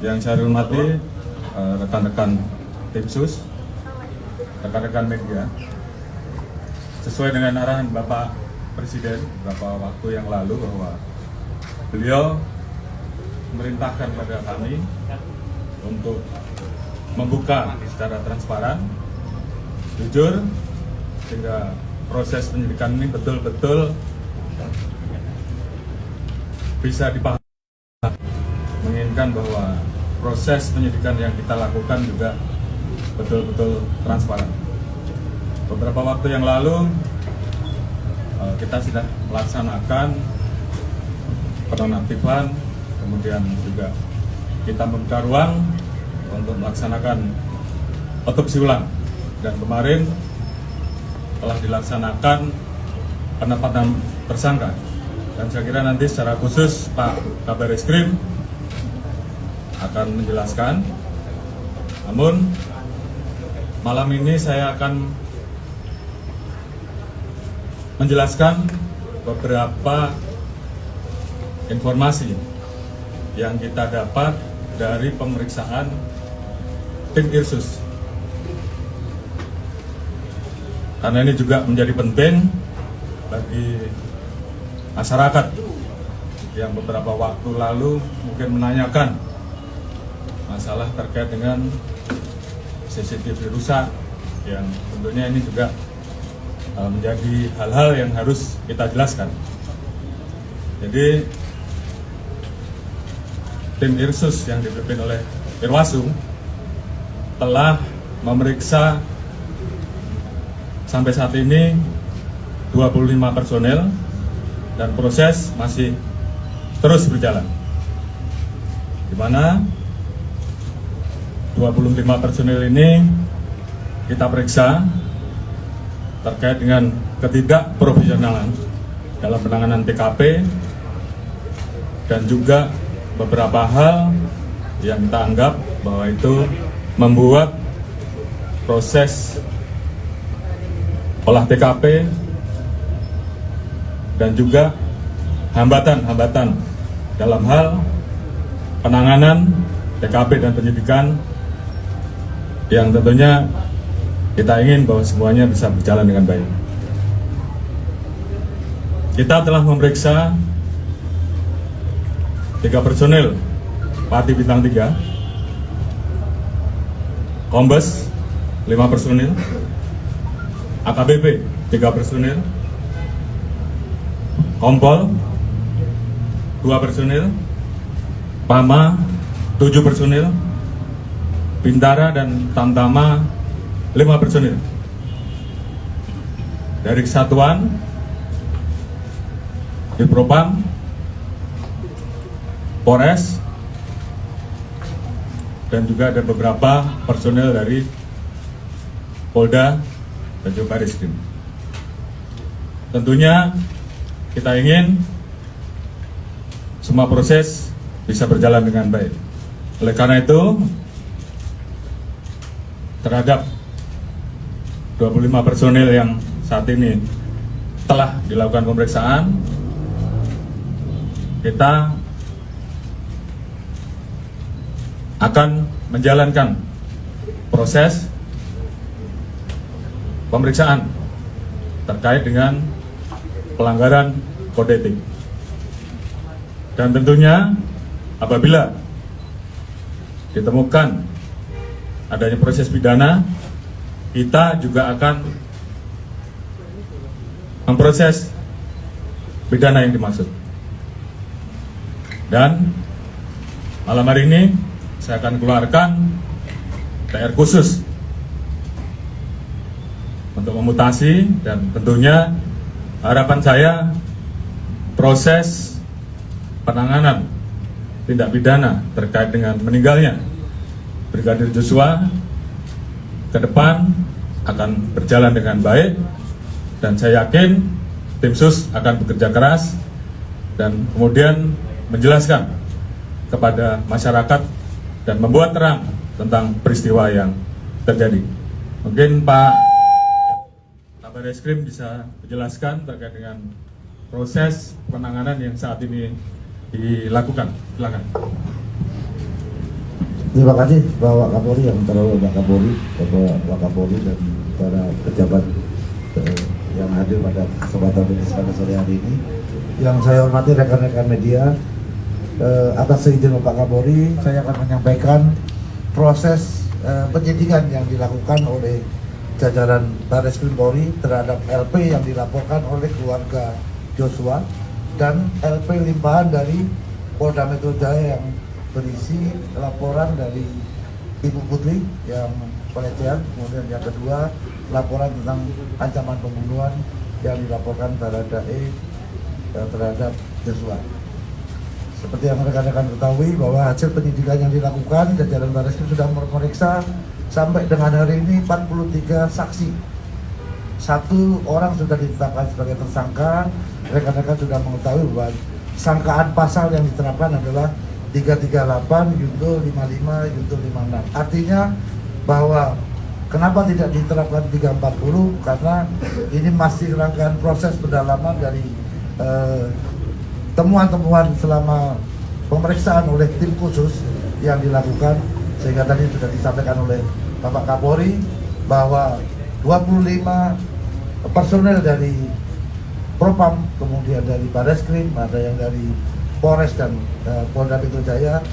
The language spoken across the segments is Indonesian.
Yang saya hormati rekan-rekan tim sus, rekan-rekan media, sesuai dengan arahan Bapak Presiden beberapa waktu yang lalu bahwa beliau memerintahkan pada kami untuk membuka secara transparan, jujur, sehingga proses penyidikan ini betul-betul bisa dipahami. Menginginkan bahwa proses penyidikan yang kita lakukan juga betul-betul transparan. Beberapa waktu yang lalu kita sudah melaksanakan penonaktifan, kemudian juga kita membuka ruang untuk melaksanakan otopsi ulang, dan kemarin telah dilaksanakan penempatan tersangka. Dan saya kira nanti secara khusus Pak Kabar Eskrim akan menjelaskan. Namun malam ini saya akan menjelaskan beberapa informasi yang kita dapat dari pemeriksaan tim Irsus. Karena ini juga menjadi penting bagi masyarakat yang beberapa waktu lalu mungkin menanyakan masalah terkait dengan CCTV rusak, yang tentunya ini juga menjadi hal-hal yang harus kita jelaskan. Jadi tim Irsus yang dipimpin oleh Irwasum telah memeriksa sampai saat ini 25 personel dan proses masih terus berjalan, di mana 25 personel ini kita periksa terkait dengan ketidakprofesionalan dalam penanganan TKP dan juga beberapa hal yang kita anggap bahwa itu membuat proses olah TKP dan juga hambatan-hambatan dalam hal penanganan TKP dan penyidikan, yang tentunya kita ingin bahwa semuanya bisa berjalan dengan baik. Kita telah memeriksa 3 personil Pati Bintang 3, Kombes 5 personil, AKBP 3 personil, Kompol 2 personil, Pama 7 personil, Bintara dan Tamtama 5 personil. Dari kesatuan di Propam, Polres, dan juga ada beberapa personel dari Polda dan juga Bareskrim. Tentunya kita ingin semua proses bisa berjalan dengan baik. Oleh karena itu, terhadap 25 personil yang saat ini telah dilakukan pemeriksaan, kita akan menjalankan proses pemeriksaan terkait dengan pelanggaran kode etik. Dan tentunya apabila ditemukan adanya proses pidana, kita juga akan memproses pidana yang dimaksud. Dan malam hari ini saya akan keluarkan TR khusus untuk memutasi, dan tentunya harapan saya proses penanganan tindak pidana terkait dengan meninggalnya Brigadir Joshua ke depan akan berjalan dengan baik, dan saya yakin tim sus akan bekerja keras dan kemudian menjelaskan kepada masyarakat dan membuat terang tentang peristiwa yang terjadi. Mungkin Pak Kabar Eskrim bisa menjelaskan terkait dengan proses penanganan yang saat ini dilakukan. Silakan. Terima kasih Bapak Kapolri, yang terlalu Bapak Kapolri, Bapak Kapolri dan para pejabat yang hadir pada kesempatan ini pada sore hari ini. Yang saya hormati rekan-rekan media, atas izin Bapak Kapolri, saya akan menyampaikan proses penyidikan yang dilakukan oleh jajaran Barreskrim Polri terhadap LP yang dilaporkan oleh keluarga Joshua dan LP limpahan dari Polda Metro Jaya yang berisi laporan dari Ibu Putri yang pelecehan, kemudian yang kedua laporan tentang ancaman pembunuhan yang dilaporkan Baradae terhadap Joshua. Seperti yang rekan-rekan ketahui bahwa hasil penyidikan yang dilakukan jajaran Barreskrim sudah memeriksa sampai dengan hari ini 43 saksi. 1 orang sudah ditetapkan sebagai tersangka. Rekan-rekan sudah mengetahui bahwa sangkaan pasal yang diterapkan adalah 338, Yunto 55, Yunto 56. Artinya bahwa kenapa tidak diterapkan 340? Karena ini masih rangkaian proses pendalaman dari temuan-temuan selama pemeriksaan oleh tim khusus yang dilakukan, sehingga tadi sudah disampaikan oleh Bapak Kapolri bahwa 25 personel dari Propam, kemudian dari Barreskrim, ada yang dari Polres dan Polda Metro Jaya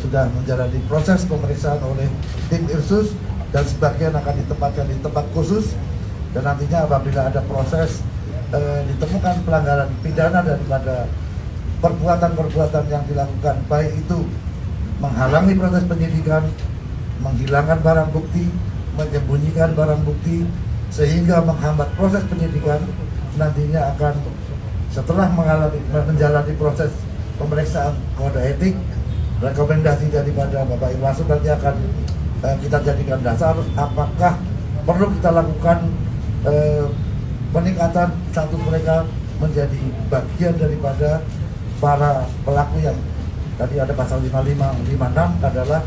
sudah menjalani proses pemeriksaan oleh tim Irsus, dan sebagian akan ditempatkan di tempat khusus, dan nantinya apabila ada proses ditemukan pelanggaran pidana daripada perbuatan-perbuatan yang dilakukan, baik itu menghalangi proses penyidikan, menghilangkan barang bukti, menyembunyikan barang bukti, sehingga menghambat proses penyidikan, nantinya akan setelah menjalani proses pemeriksaan kode etik, rekomendasi daripada Bapak Irwasum nanti akan kita jadikan dasar apakah perlu kita lakukan peningkatan status mereka menjadi bagian daripada para pelaku yang tadi ada pasal 55, 56 adalah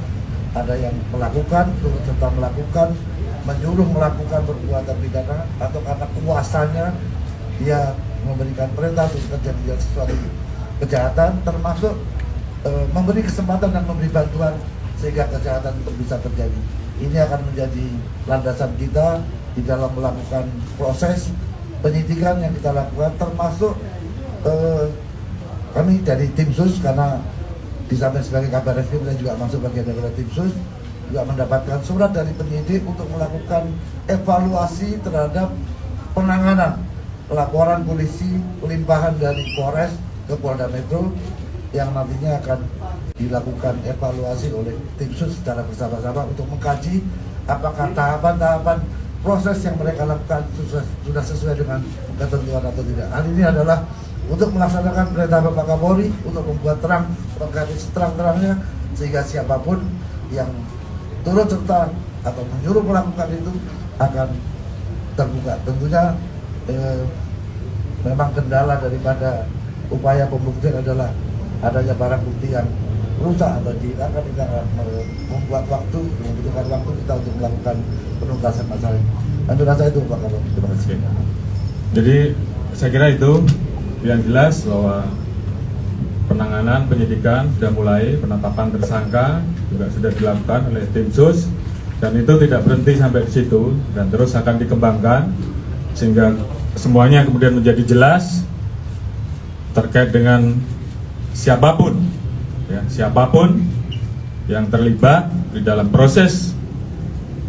ada yang melakukan, turut serta melakukan, menyuruh melakukan perbuatan pidana, atau karena kuasanya dia memberikan perintah untuk terjadi sesuatu kejahatan, termasuk memberi kesempatan dan memberi bantuan sehingga kejahatan itu bisa terjadi. Ini akan menjadi landasan kita di dalam melakukan proses penyidikan yang kita lakukan, termasuk kami dari tim sus, karena di samping sebagai kabar reskrim dan juga masuk bagian dari tim sus, juga mendapatkan surat dari penyidik untuk melakukan evaluasi terhadap penanganan laporan polisi limpahan dari Polres ke Polda Metro yang nantinya akan dilakukan evaluasi oleh tim sus secara bersama-sama untuk mengkaji apakah tahapan-tahapan proses yang mereka lakukan sudah sesuai dengan ketentuan atau tidak. Hal ini adalah untuk melaksanakan perintah Bapak Kapolri untuk membuat terang, mengkaji seterang-terangnya, sehingga siapapun yang turut serta atau menyuruh melakukan itu akan terbuka. Tentunya memang kendala daripada upaya pembuktian adalah adanya barang bukti yang rusak atau dihilangkan. Kita akan membuat waktu, membutuhkan waktu kita untuk melakukan penuntasan masalah ini. Untuk rasa itu Pak Kapolri. Terima kasih. Jadi saya kira itu yang jelas bahwa penanganan penyidikan sudah mulai, penetapan tersangka juga sudah dilakukan oleh tim sus, dan itu tidak berhenti sampai di situ dan terus akan dikembangkan sehingga semuanya kemudian menjadi jelas terkait dengan siapapun yang terlibat di dalam proses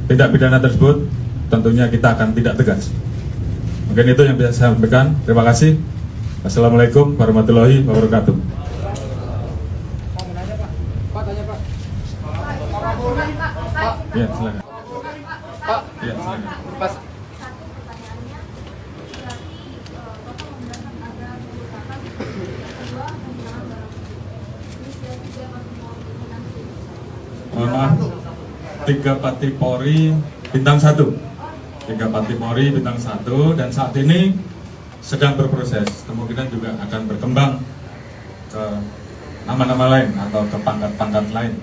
tindak pidana tersebut, tentunya kita akan tidak tegas. Mungkin itu yang bisa saya sampaikan. Terima kasih. Assalamualaikum warahmatullahi wabarakatuh. Ya, silakan. Pak, Ya, silakan. Pas. Mohon maaf, 3 Pati Polri bintang 1, 3 Pati Polri bintang 1, dan saat ini sedang berproses, kemungkinan juga akan berkembang ke nama-nama lain atau ke pangkat-pangkat lain.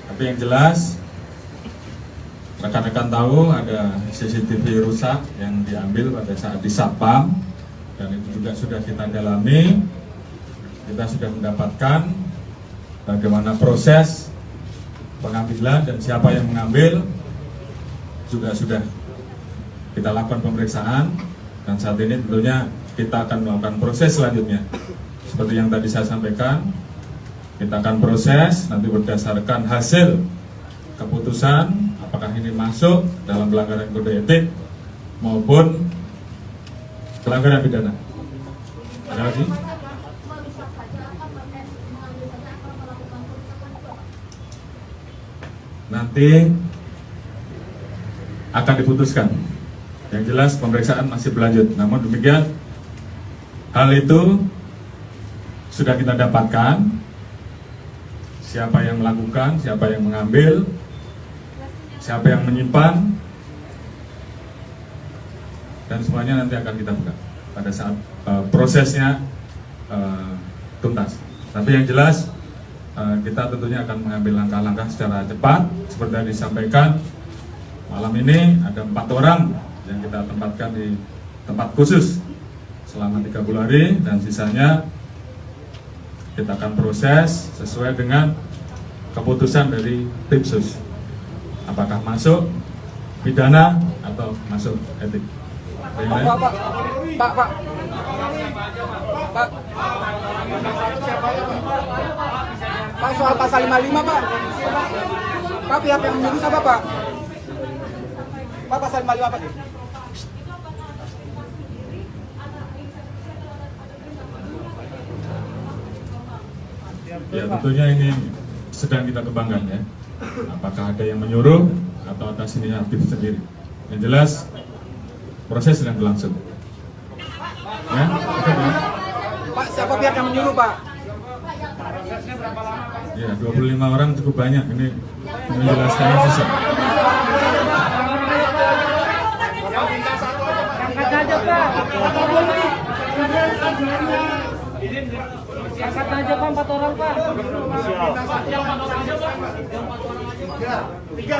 Tapi yang jelas, rekan-rekan tahu ada CCTV rusak yang diambil pada saat di Satpam, dan itu juga sudah kita dalami. Kita sudah mendapatkan bagaimana proses pengambilan dan siapa yang mengambil juga sudah kita lakukan pemeriksaan, dan saat ini tentunya kita akan melakukan proses selanjutnya. Seperti yang tadi saya sampaikan, kita akan proses nanti berdasarkan hasil keputusan apakah ini masuk dalam pelanggaran kode etik maupun pelanggaran pidana. Ada lagi? Nanti akan diputuskan. Yang jelas pemeriksaan masih berlanjut. Namun demikian, hal itu sudah kita dapatkan. Siapa yang melakukan, siapa yang mengambil, siapa yang menyimpan, dan semuanya nanti akan kita buka pada saat prosesnya tuntas. Tapi yang jelas kita tentunya akan mengambil langkah-langkah secara cepat. Seperti yang disampaikan, malam ini ada 4 orang yang kita tempatkan di tempat khusus selama 30 hari, dan sisanya kita akan proses sesuai dengan keputusan dari tim sus. Apakah masuk pidana atau masuk etik. Pak, soal pasal 55 Pak. Pak, pihak yang menyuruh siapa Pak? Pak, pasal 55 Pak. Ya tentunya ini sedang kita kembangkan ya. Apakah ada yang menyuruh atau atas inisiatif sendiri. Yang jelas proses sedang berlangsung. Ya, oke, Pak. Pak, siapa pihak yang menyuruh Pak? Ya, 25 orang cukup banyak. Ini menjelaskannya susah. Angkat aja Pak. Angkat aja Pak, 4 orang Pak. Tiga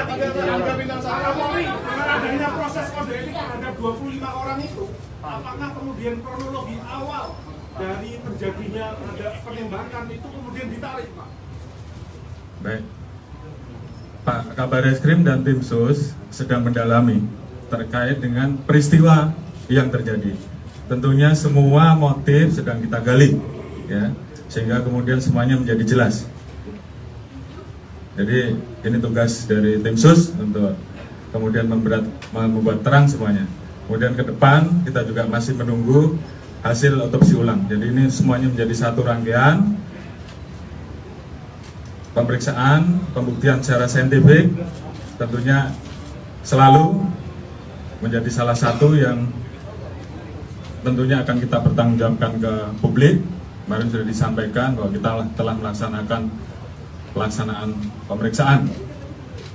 bintang satu. Kapolri, dengan adanya proses kode etik terhadap 25 orang itu, apakah kemudian kronologi awal dari terjadinya ada penembakan itu kemudian ditarik, Pak? Baik, Pak Kabar Eskrim dan tim sus sedang mendalami terkait dengan peristiwa yang terjadi. Tentunya semua motif sedang kita gali, ya, sehingga kemudian semuanya menjadi jelas. Jadi ini tugas dari tim sus untuk kemudian membuat terang semuanya. Kemudian ke depan kita juga masih menunggu hasil otopsi ulang. Jadi ini semuanya menjadi satu rangkaian pemeriksaan, pembuktian secara saintifik, tentunya selalu menjadi salah satu yang tentunya akan kita pertanggungjawabkan ke publik. Kemarin sudah disampaikan bahwa kita telah melaksanakan pelaksanaan pemeriksaan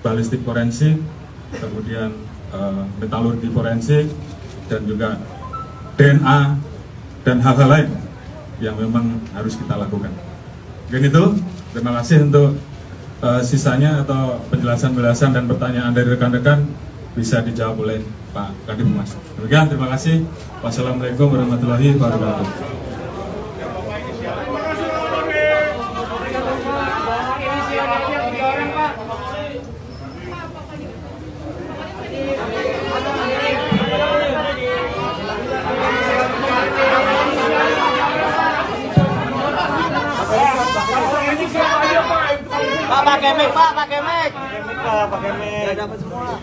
balistik forensik, kemudian metalurgi forensik, dan juga DNA dan hal-hal lain yang memang harus kita lakukan. Mungkin itu, terima kasih untuk sisanya atau penjelasan-penjelasan dan pertanyaan dari rekan-rekan bisa dijawab oleh Pak Kadif Humas. Demikian, terima kasih. Wassalamualaikum warahmatullahi wabarakatuh. Pak Kemek, Pak Kemek. Pak Kemek. Ya dapat semua.